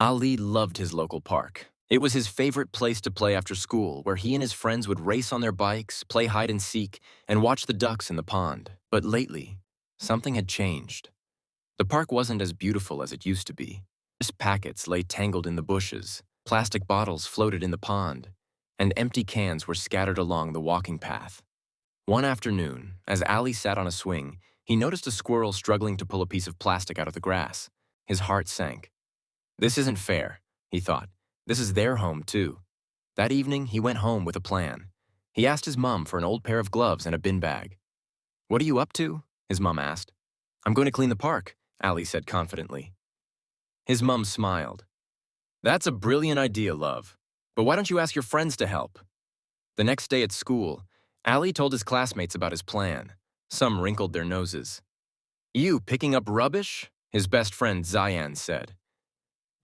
Ali loved his local park. It was his favorite place to play after school, where he and his friends would race on their bikes, play hide and seek, and watch the ducks in the pond. But lately, something had changed. The park wasn't as beautiful as it used to be. Crisp packets lay tangled in the bushes, plastic bottles floated in the pond, and empty cans were scattered along the walking path. One afternoon, as Ali sat on a swing, he noticed a squirrel struggling to pull a piece of plastic out of the grass. His heart sank. This isn't fair, he thought. This is their home, too. That evening, he went home with a plan. He asked his mom for an old pair of gloves and a bin bag. "What are you up to?" his mom asked. "I'm going to clean the park," Ali said confidently. His mom smiled. "That's a brilliant idea, love. But why don't you ask your friends to help?" The next day at school, Ali told his classmates about his plan. Some wrinkled their noses. "You picking up rubbish?" his best friend Zayan said.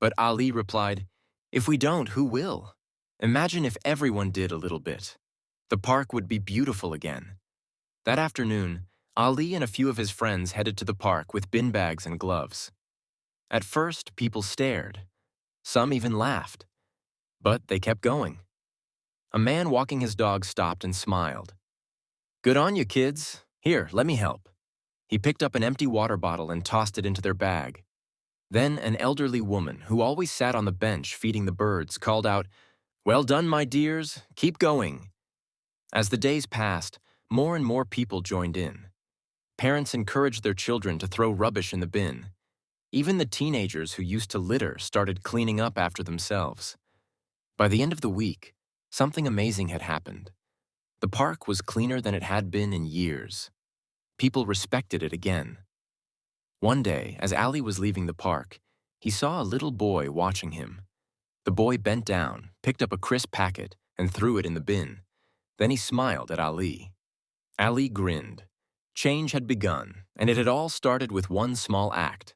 But Ali replied, "If we don't, who will? Imagine if everyone did a little bit. The park would be beautiful again." That afternoon, Ali and a few of his friends headed to the park with bin bags and gloves. At first, people stared. Some even laughed. But they kept going. A man walking his dog stopped and smiled. "Good on you, kids. Here, let me help." He picked up an empty water bottle and tossed it into their bag. Then an elderly woman, who always sat on the bench feeding the birds, called out, "Well done, my dears. Keep going." As the days passed, more and more people joined in. Parents encouraged their children to throw rubbish in the bin. Even the teenagers who used to litter started cleaning up after themselves. By the end of the week, something amazing had happened. The park was cleaner than it had been in years. People respected it again. One day, as Ali was leaving the park, he saw a little boy watching him. The boy bent down, picked up a crisp packet, and threw it in the bin. Then he smiled at Ali. Ali grinned. Change had begun, and it had all started with one small act.